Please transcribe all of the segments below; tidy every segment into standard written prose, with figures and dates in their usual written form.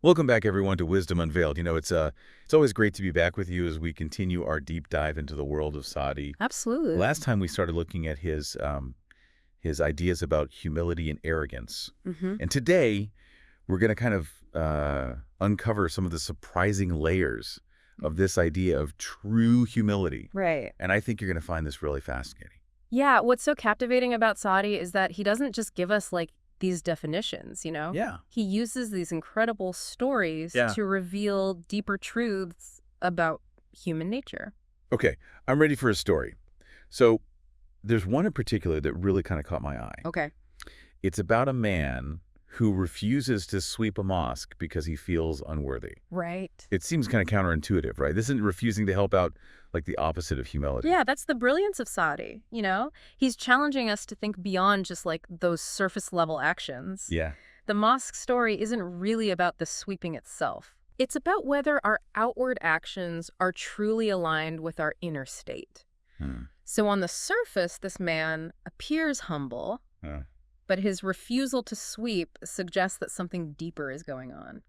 Welcome back, everyone, to Wisdom Unveiled. It's always great to be back with you as we continue our deep dive into the world of Saadi. Absolutely. Last time we started looking at his ideas about humility and arrogance. And today, we're going to kind of uncover some of the surprising layers of this idea of true humility. Right. And I think you're going to find this really fascinating. Yeah, what's so captivating about Saadi is that he doesn't just give us, these definitions, Yeah. He uses these incredible stories to reveal deeper truths about human nature. Okay, I'm ready for a story. So there's one in particular that really kind of caught my eye. Okay. It's about a man who refuses to sweep a mosque because he feels unworthy. Right. It seems kind of counterintuitive, right? This isn't refusing to help out like the opposite of humility. Yeah, that's the brilliance of Saadi, He's challenging us to think beyond just those surface level actions. Yeah. The mosque story isn't really about the sweeping itself. It's about whether our outward actions are truly aligned with our inner state. So on the surface, this man appears humble, but his refusal to sweep suggests that something deeper is going on.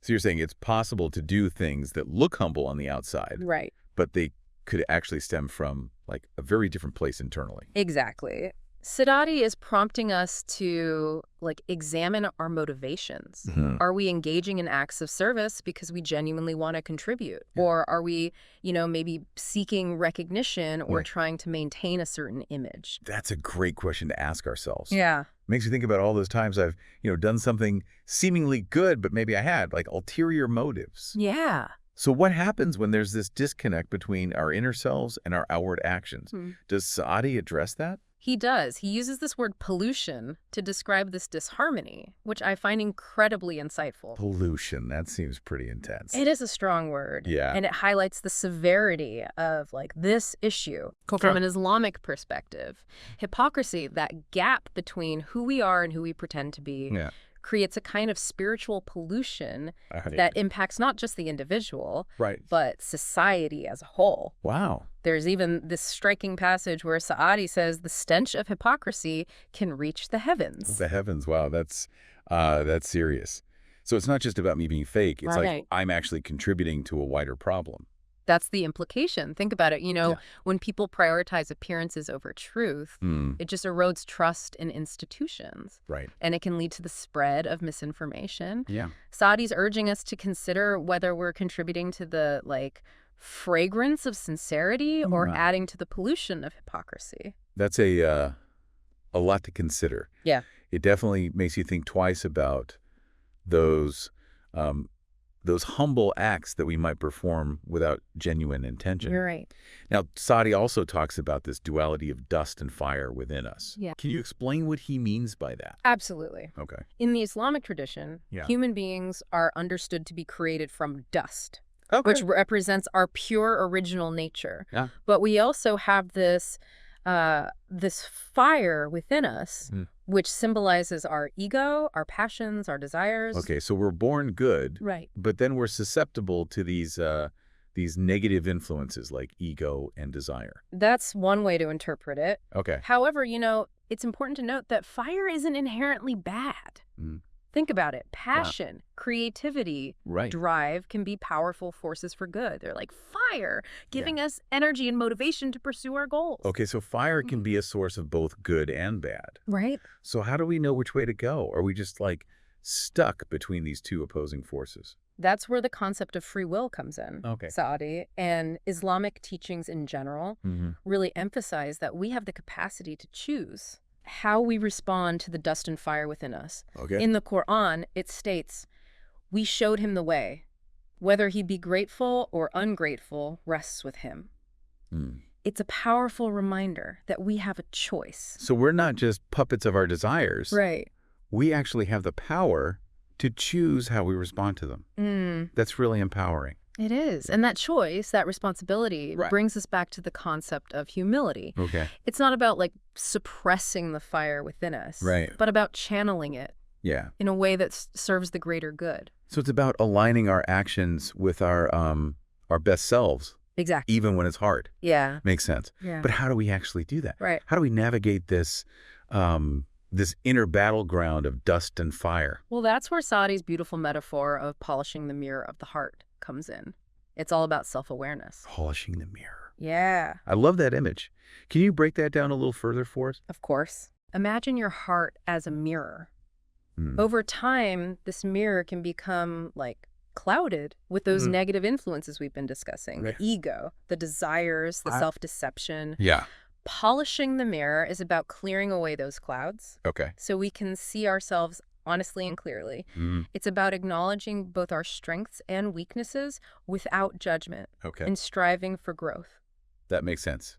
So you're saying it's possible to do things that look humble on the outside, Right. but they could actually stem from a very different place internally. Exactly. Saadi is prompting us to examine our motivations. Are we engaging in acts of service because we genuinely want to contribute? Or are we, maybe seeking recognition or trying to maintain a certain image? That's a great question to ask ourselves. Yeah. Makes you think about all those times I've, done something seemingly good, but maybe I had ulterior motives. Yeah. So what happens when there's this disconnect between our inner selves and our outward actions? Does Saadi address that? He does. He uses this word pollution to describe this disharmony, which I find incredibly insightful. Pollution, that seems pretty intense. It is a strong word. Yeah. And it highlights the severity of this issue from an Islamic perspective. Hypocrisy, that gap between who we are and who we pretend to be, creates a kind of spiritual pollution that impacts not just the individual, but society as a whole. Wow. There's even this striking passage where Saadi says the stench of hypocrisy can reach the heavens. The heavens, wow, that's serious. So it's not just about me being fake, it's like I'm actually contributing to a wider problem. That's the implication. Think about it. When people prioritize appearances over truth, it just erodes trust in institutions. Right. And it can lead to the spread of misinformation. Yeah. Saadi's urging us to consider whether we're contributing to the, fragrance of sincerity or adding to the pollution of hypocrisy. That's a lot to consider. Yeah. It definitely makes you think twice about those humble acts that we might perform without genuine intention. You're right. Now, Saadi also talks about this duality of dust and fire within us. Yeah. Can you explain what he means by that? Absolutely. Okay. In the Islamic tradition, human beings are understood to be created from dust, which represents our pure original nature. Yeah. But we also have this fire within us, which symbolizes our ego, our passions, our desires. Okay, so we're born good, right? But then we're susceptible to these negative influences like ego and desire. That's one way to interpret it. Okay. However, it's important to note that fire isn't inherently bad. Think about it. Passion, creativity, drive can be powerful forces for good. They're like fire, giving us energy and motivation to pursue our goals. Okay, so fire can be a source of both good and bad. Right. So how do we know which way to go? Are we just stuck between these two opposing forces? That's where the concept of free will comes in. Okay. Saadi and Islamic teachings in general really emphasize that we have the capacity to choose how we respond to the dust and fire within us. Okay. In the Quran, it states, "We showed him the way. Whether he be grateful or ungrateful rests with him." It's a powerful reminder that we have a choice. So we're not just puppets of our desires. Right. We actually have the power to choose how we respond to them. That's really empowering. It is. And that choice, that responsibility, brings us back to the concept of humility. Okay. It's not about suppressing the fire within us, but about channeling it in a way that serves the greater good. So it's about aligning our actions with our best selves. Exactly. Even when it's hard. Yeah. Makes sense. Yeah. But how do we actually do that? Right. How do we navigate this this inner battleground of dust and fire. Well, that's where Saadi's beautiful metaphor of polishing the mirror of the heart comes in. It's all about self-awareness. Polishing the mirror. Yeah. I love that image. Can you break that down a little further for us? Of course. Imagine your heart as a mirror. Over time, this mirror can become like clouded with those negative influences we've been discussing. The ego, the desires, the self-deception. Yeah. Polishing the mirror is about clearing away those clouds. Okay. So we can see ourselves honestly and clearly. It's about acknowledging both our strengths and weaknesses without judgment. Okay. And striving for growth. That makes sense.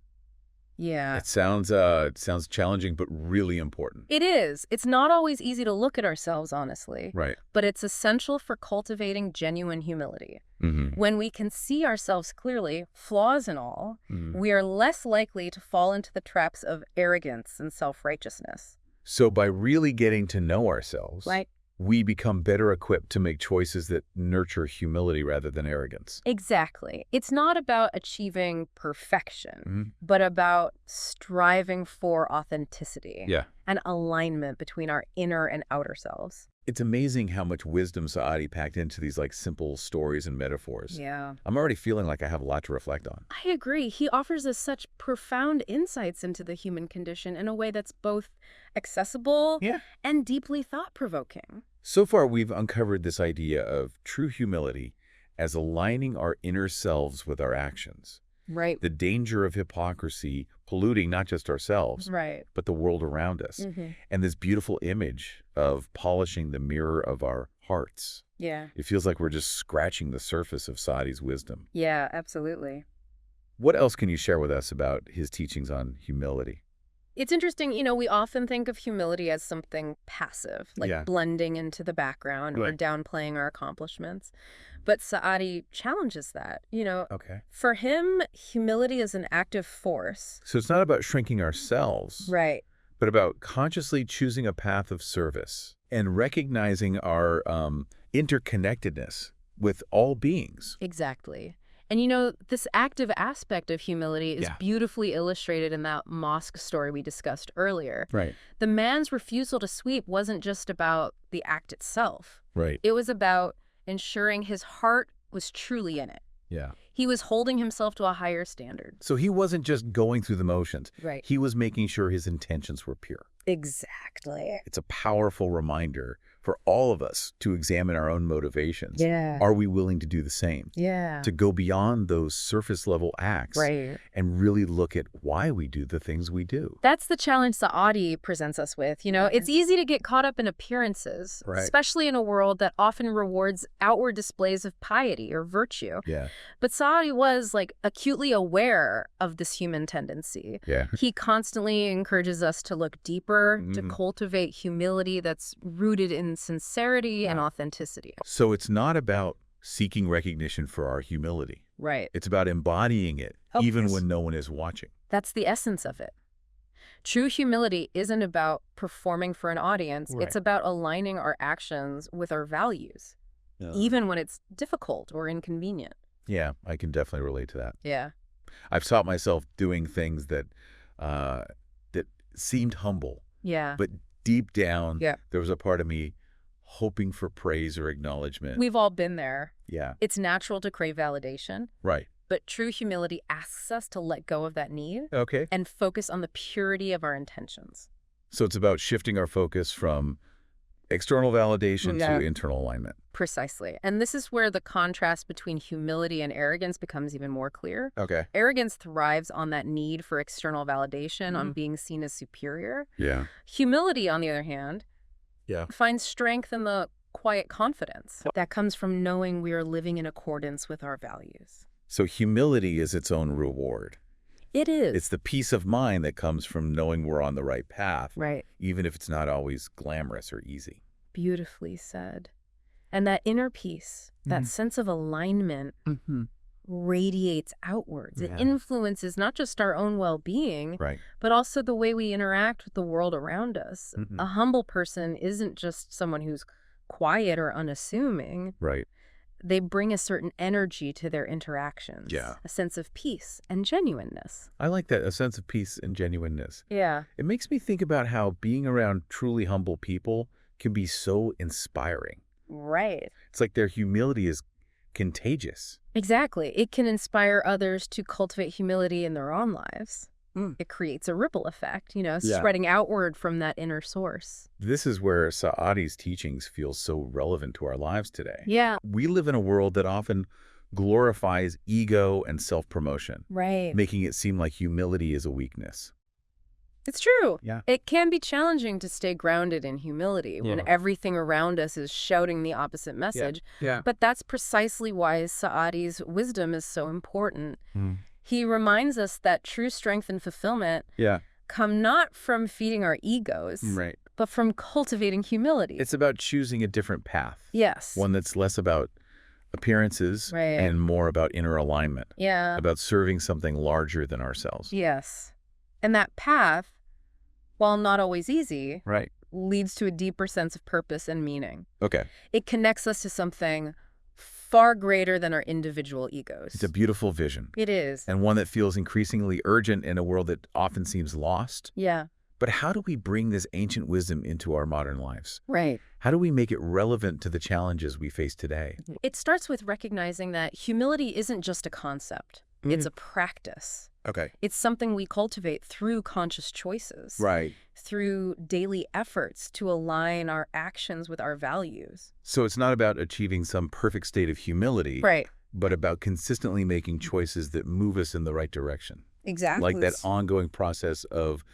Yeah. It sounds challenging, but really important. It is. It's not always easy to look at ourselves honestly. Right. But it's essential for cultivating genuine humility. When we can see ourselves clearly, flaws and all, we are less likely to fall into the traps of arrogance and self-righteousness. So by really getting to know ourselves, Right. we become better equipped to make choices that nurture humility rather than arrogance. Exactly. It's not about achieving perfection, but about striving for authenticity and alignment between our inner and outer selves. It's amazing how much wisdom Saadi packed into these like simple stories and metaphors. Yeah. I'm already feeling like I have a lot to reflect on. I agree. He offers us such profound insights into the human condition in a way that's both accessible and deeply thought-provoking. So far, we've uncovered this idea of true humility as aligning our inner selves with our actions. Right. The danger of hypocrisy polluting not just ourselves, but the world around us. And this beautiful image of polishing the mirror of our hearts. Yeah. It feels like we're just scratching the surface of Saadi's wisdom. Yeah, absolutely. What else can you share with us about his teachings on humility? It's interesting, we often think of humility as something passive, like blending into the background or downplaying our accomplishments. But Saadi challenges that, Okay. For him, humility is an active force. So it's not about shrinking ourselves, Right. but about consciously choosing a path of service and recognizing our interconnectedness with all beings. Exactly. And this active aspect of humility is beautifully illustrated in that mosque story we discussed earlier. Right. The man's refusal to sweep wasn't just about the act itself. Right. It was about ensuring his heart was truly in it. Yeah. He was holding himself to a higher standard. So he wasn't just going through the motions. Right. He was making sure his intentions were pure. Exactly. It's a powerful reminder for all of us to examine our own motivations. Yeah. Are we willing to do the same? Yeah. To go beyond those surface level acts and really look at why we do the things we do. That's the challenge Saadi presents us with. It's easy to get caught up in appearances, especially in a world that often rewards outward displays of piety or virtue. Yeah. But Saadi was acutely aware of this human tendency. Yeah. He constantly encourages us to look deeper, to cultivate humility that's rooted in sincerity and authenticity. So it's not about seeking recognition for our humility. Right. It's about embodying it, even when no one is watching. That's the essence of it. True humility isn't about performing for an audience. It's about aligning our actions with our values, even when it's difficult or inconvenient. Yeah, I can definitely relate to that. Yeah. I've taught myself doing things that that seemed humble. Yeah. But deep down, there was a part of me hoping for praise or acknowledgement. We've all been there. Yeah. It's natural to crave validation. Right. But true humility asks us to let go of that need Okay. and focus on the purity of our intentions. So it's about shifting our focus from external validation to internal alignment. Precisely. And this is where the contrast between humility and arrogance becomes even more clear. Okay. Arrogance thrives on that need for external validation, on being seen as superior. Yeah. Humility, on the other hand, finds strength in the quiet confidence that comes from knowing we are living in accordance with our values. So humility is its own reward. It is. It's the peace of mind that comes from knowing we're on the right path, right, even if it's not always glamorous or easy. Beautifully said. And that inner peace, that sense of alignment, radiates outwards. It influences not just our own well-being, but also the way we interact with the world around us. A humble person isn't just someone who's quiet or unassuming. Right. they bring a certain energy to their interactions. Yeah. A sense of peace and genuineness. I like that, a sense of peace and genuineness. Yeah. It makes me think about how being around truly humble people can be so inspiring. Right. It's like their humility is contagious. Exactly. It can inspire others to cultivate humility in their own lives. It creates a ripple effect, spreading outward from that inner source. This is where Saadi's teachings feel so relevant to our lives today. Yeah. We live in a world that often glorifies ego and self-promotion, Right. making it seem like humility is a weakness. It's true. Yeah. It can be challenging to stay grounded in humility when everything around us is shouting the opposite message. Yeah. But that's precisely why Saadi's wisdom is so important. He reminds us that true strength and fulfillment come not from feeding our egos, but from cultivating humility. It's about choosing a different path. Yes. One that's less about appearances and more about inner alignment. Yeah. About serving something larger than ourselves. Yes. And that path, while not always easy, leads to a deeper sense of purpose and meaning. Okay. It connects us to something far greater than our individual egos. It's a beautiful vision. It is. And one that feels increasingly urgent in a world that often seems lost. Yeah. But how do we bring this ancient wisdom into our modern lives? Right. How do we make it relevant to the challenges we face today? It starts with recognizing that humility isn't just a concept. It's a practice. Okay. It's something we cultivate through conscious choices. Right. Through daily efforts to align our actions with our values. So it's not about achieving some perfect state of humility. Right. But about consistently making choices that move us in the right direction. Exactly. Like that ongoing process of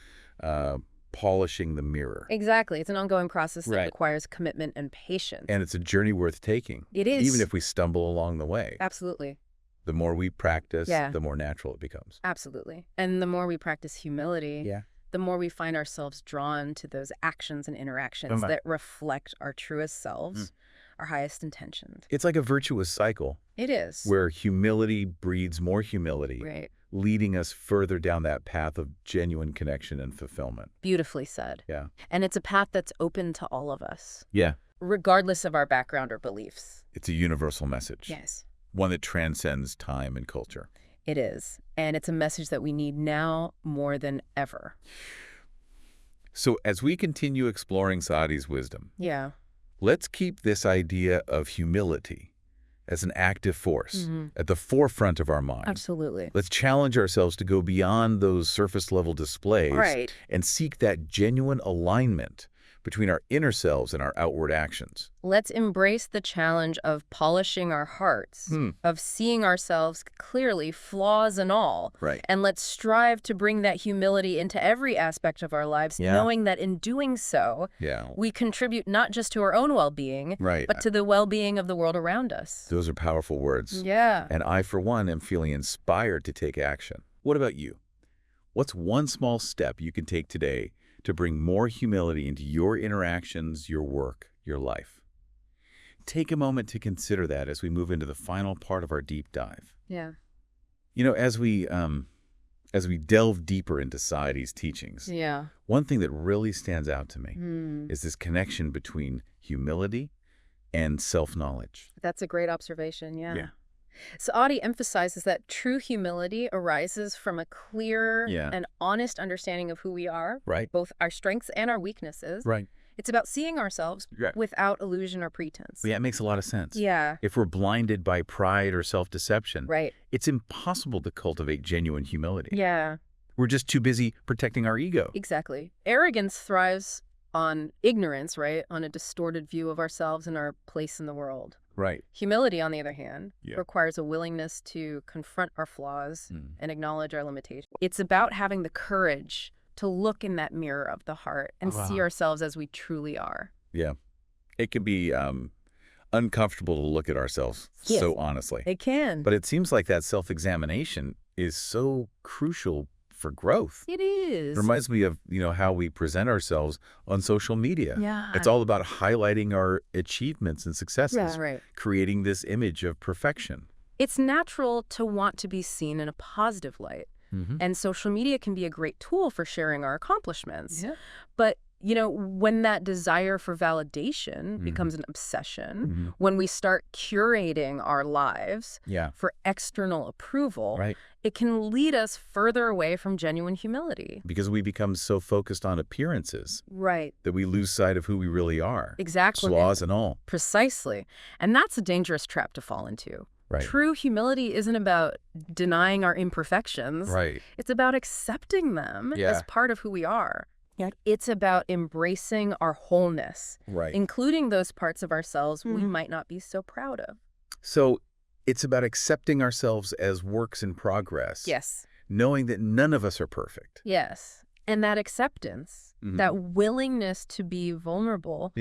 polishing the mirror. Exactly. It's an ongoing process that requires commitment and patience. And it's a journey worth taking. It is. Even if we stumble along the way. Absolutely. The more we practice, the more natural it becomes. Absolutely. And the more we practice humility, the more we find ourselves drawn to those actions and interactions that reflect our truest selves, our highest intentions. It's like a virtuous cycle. It is. Where humility breeds more humility, leading us further down that path of genuine connection and fulfillment. Beautifully said. Yeah. And it's a path that's open to all of us. Yeah. Regardless of our background or beliefs. It's a universal message. Yes. One that transcends time and culture. It is. And it's a message that we need now more than ever. So as we continue exploring Saadi's wisdom, let's keep this idea of humility as an active force at the forefront of our minds. Absolutely. Let's challenge ourselves to go beyond those surface-level displays and seek that genuine alignment between our inner selves and our outward actions. Let's embrace the challenge of polishing our hearts, of seeing ourselves clearly, flaws and all. And let's strive to bring that humility into every aspect of our lives, knowing that in doing so, we contribute not just to our own well-being, but to the well-being of the world around us. Those are powerful words. Yeah. And I, for one, am feeling inspired to take action. What about you? What's one small step you can take today to bring more humility into your interactions, your work, your life? Take a moment to consider that as we move into the final part of our deep dive. Yeah. You know, as we delve deeper into Saadi's teachings, one thing that really stands out to me is this connection between humility and self-knowledge. That's a great observation, yeah. Saadi emphasizes that true humility arises from a clear and honest understanding of who we are, both our strengths and our weaknesses. It's about seeing ourselves without illusion or pretense. Yeah, it makes a lot of sense. Yeah. If we're blinded by pride or self-deception, it's impossible to cultivate genuine humility. Yeah. We're just too busy protecting our ego. Exactly. Arrogance thrives on ignorance, on a distorted view of ourselves and our place in the world. Humility, on the other hand, requires a willingness to confront our flaws and acknowledge our limitations. It's about having the courage to look in that mirror of the heart and see ourselves as we truly are. Yeah. It can be uncomfortable to look at ourselves so honestly. It can. But it seems like that self-examination is so crucial for growth. It is. It reminds me of, how we present ourselves on social media. Yeah. It's all about highlighting our achievements and successes, Yeah, creating this image of perfection. It's natural to want to be seen in a positive light. And social media can be a great tool for sharing our accomplishments. But when that desire for validation becomes an obsession, when we start curating our lives for external approval, it can lead us further away from genuine humility. Because we become so focused on appearances. Right. That we lose sight of who we really are. Exactly. Flaws and all. Precisely. And that's a dangerous trap to fall into. Right. True humility isn't about denying our imperfections. Right. It's about accepting them as part of who we are. It's about embracing our wholeness, including those parts of ourselves we might not be so proud of. So it's about accepting ourselves as works in progress. Yes. Knowing that none of us are perfect. Yes. And that acceptance, that willingness to be vulnerable,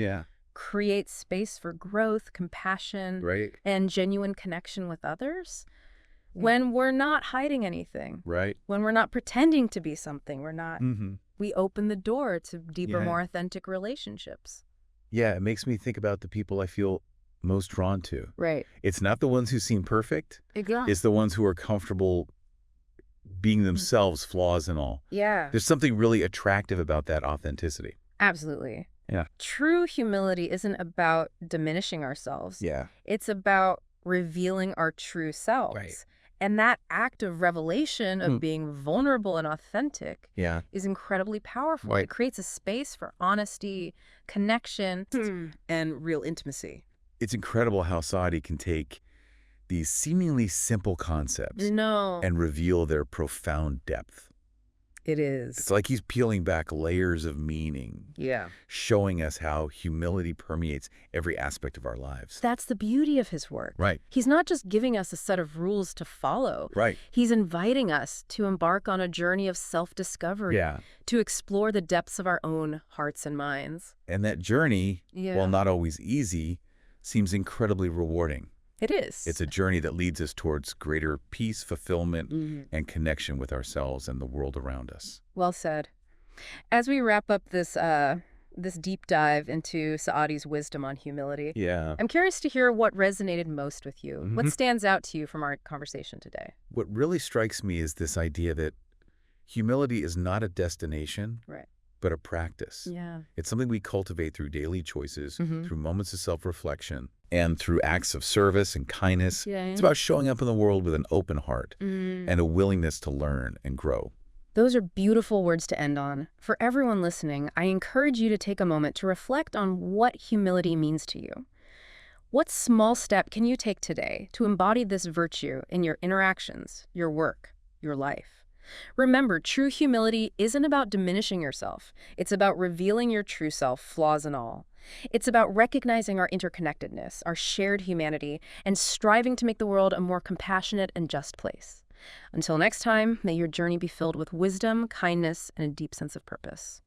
creates space for growth, compassion, and genuine connection with others. When we're not hiding anything. Right. When we're not pretending to be something, we're not. We open the door to deeper, more authentic relationships. Yeah, it makes me think about the people I feel most drawn to. Right. It's not the ones who seem perfect. Exactly. It's the ones who are comfortable being themselves, flaws and all. Yeah. There's something really attractive about that authenticity. Absolutely. Yeah. True humility isn't about diminishing ourselves. Yeah. It's about revealing our true selves. Right. And that act of revelation of being vulnerable and authentic is incredibly powerful. Right. It creates a space for honesty, connection, and real intimacy. It's incredible how Saadi can take these seemingly simple concepts and reveal their profound depth. It is. It's like he's peeling back layers of meaning. Yeah. Showing us how humility permeates every aspect of our lives. That's the beauty of his work. Right. He's not just giving us a set of rules to follow. Right. He's inviting us to embark on a journey of self-discovery. To explore the depths of our own hearts and minds. And that journey, while not always easy, seems incredibly rewarding. It is. It's a journey that leads us towards greater peace, fulfillment, and connection with ourselves and the world around us. Well said. As we wrap up this deep dive into Saadi's wisdom on humility, I'm curious to hear what resonated most with you. What stands out to you from our conversation today? What really strikes me is this idea that humility is not a destination, but a practice. It's something we cultivate through daily choices, through moments of self-reflection, and through acts of service and kindness. It's about showing up in the world with an open heart and a willingness to learn and grow. Those are beautiful words to end on. For everyone listening, I encourage you to take a moment to reflect on what humility means to you. What small step can you take today to embody this virtue in your interactions, your work, your life? Remember, true humility isn't about diminishing yourself. It's about revealing your true self, flaws and all. It's about recognizing our interconnectedness, our shared humanity, and striving to make the world a more compassionate and just place. Until next time, may your journey be filled with wisdom, kindness, and a deep sense of purpose.